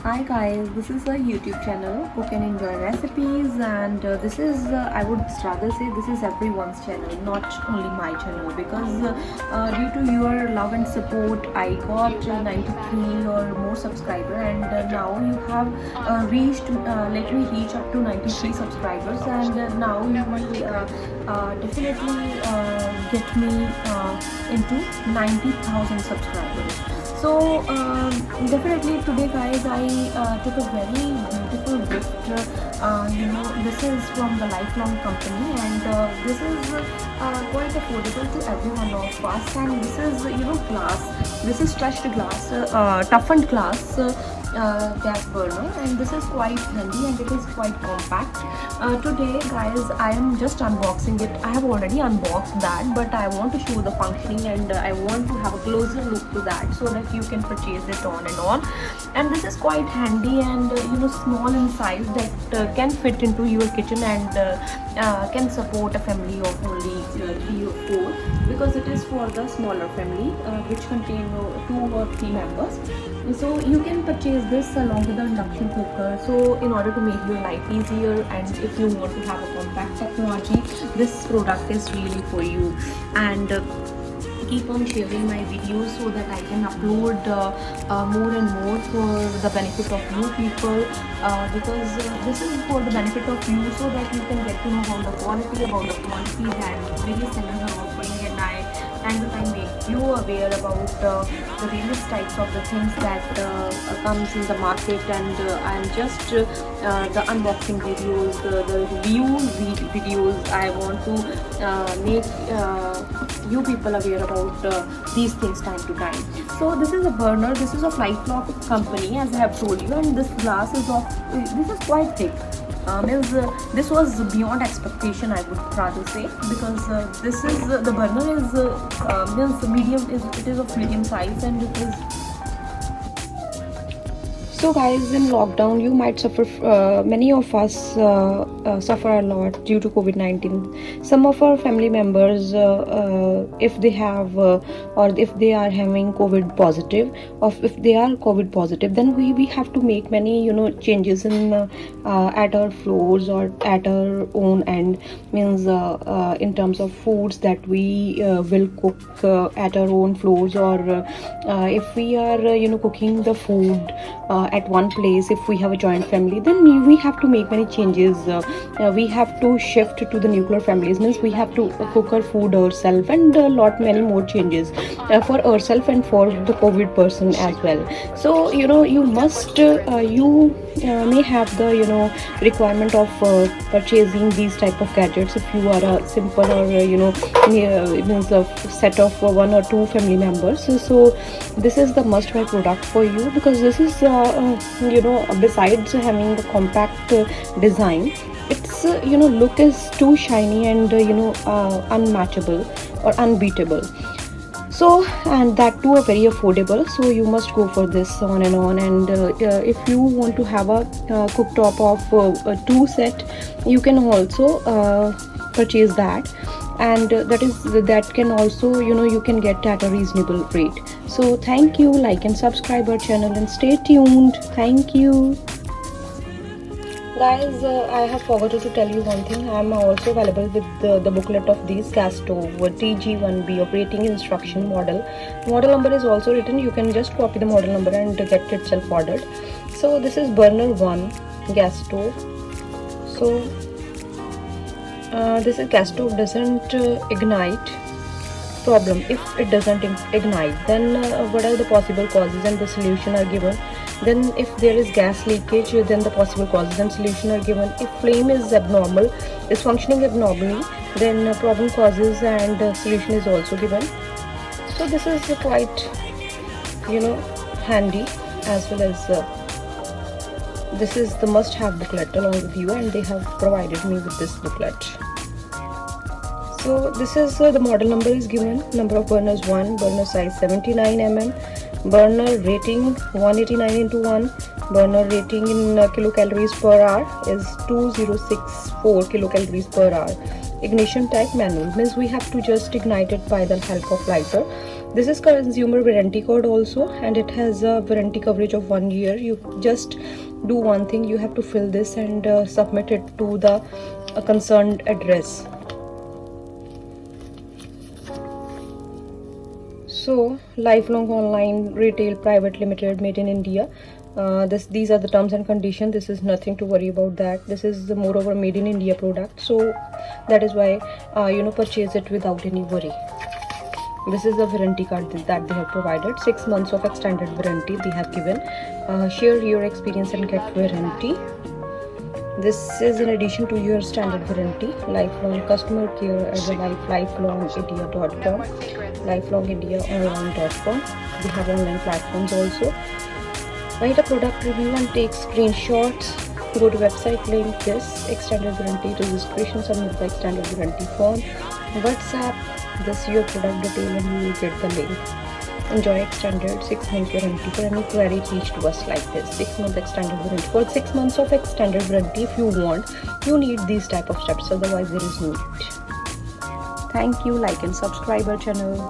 Hi guys, this is a YouTube channel Cook and Enjoy Recipes, and this is I would rather say this is everyone's channel, not only my channel, because due to your love and support I got 93 or more subscriber, and now you have reached let me reach up to 93 subscribers, and now you will definitely get me into 90,000 subscribers. So definitely today guys I took a very beautiful gift. This is from the Lifelong company, and this is quite affordable to every one of us, and this is glass, this is stretched glass, toughened glass gas burner, and this is quite handy and it is quite compact. Today guys I am just unboxing it. I have already unboxed that, but I want to show the functioning, and I want to have a closer look to that so that you can purchase it on and on. And this is quite handy and small in size, that can fit into your kitchen, and can support a family of only 3 or 4, because it is for the smaller family which contain 2 or 3 members. So you can purchase this along with the induction cooker, so in order to make your life easier, and if you want to have a compact technology, this product is really for you. And keep on sharing my videos so that I can upload more and more for the benefit of you people, because this is for the benefit of you, so that you can get to know about the quality, about the quantity that various sellers are offering, and I make you aware about the various types of the things that comes in the market, and I'm just the unboxing videos, the videos. I want to make you people aware about these things time to time. So this is a burner. This is of Lifelong company, as I have told you, and this glass is of this is quite thick. This was beyond expectation, I would rather say, because this is the burner is means medium, it is of medium size, and it is. So guys, in lockdown you might suffer, many of us suffer a lot due to COVID-19. Some of our family members, if they have or if they are having COVID positive, or if they are COVID positive, then we have to make many changes in at our floors or at our own end, means in terms of foods that we will cook at our own floors, or if we are cooking the food at one place. If we have a joint family, then we have to make many changes. We have to shift to the nuclear families, means we have to cook our food ourselves, and a lot many more changes for ourselves and for the COVID person as well. So you must you may have the requirement of purchasing these type of gadgets if you are a simple or means a set of 1 or 2 family members. So this is the must buy product for you, because this is besides having the compact design, its look is too shiny and unmatchable or unbeatable. So, and that too are very affordable, so you must go for this on and on. And if you want to have a cooktop of a 2 set, you can also purchase that, and that can also you can get at a reasonable rate. So thank you, like and subscribe our channel, and stay tuned. Thank you guys. I have forgotten to tell you one thing. I am also available with the booklet of these gas stove TG1B operating instruction model number is also written. You can just copy the model number and get itself ordered. So this is burner 1 gas stove. So this is gas stove doesn't ignite. Problem: if it doesn't ignite, then what are the possible causes, and the solution are given. Then if there is gas leakage, then the possible causes and solution are given. If flame is abnormal, is functioning abnormally, then problem causes and solution is also given. So this is quite handy, as well as this is the must have booklet along with you, and they have provided me with this booklet. So this is the model number is given, number of burners 1, burner size 79 mm, burner rating 189:1, burner rating in kilocalories per hour is 2064 kilocalories per hour. Ignition type manual, means we have to just ignite it by the help of lighter. This is consumer warranty code also, and it has a warranty coverage of 1 year. You just do one thing, you have to fill this and submit it to the concerned address. So, Lifelong Online Retail Private Limited, made in India. These are the terms and conditions. This is nothing to worry about that. This is the moreover made in India product, so that is why purchase it without any worry. This is the warranty card that they have provided. 6 months of extended warranty they have given. Share your experience and get warranty. This is in addition to your standard warranty. Lifelong customer care at the lifelongindia.com, lifelongindiaonline.com. We have online platforms also. Write a product review and take screenshots. Go to website link, this extended warranty registration, submit the extended warranty form. WhatsApp this your product detail and you will get the link. Enjoy extended 6-month warranty. For any query, reach to us like this. 6-month extended warranty. For 6 months of extended warranty, if you want, you need these type of steps. Otherwise, there is no need. Thank you. Like and subscribe our channel.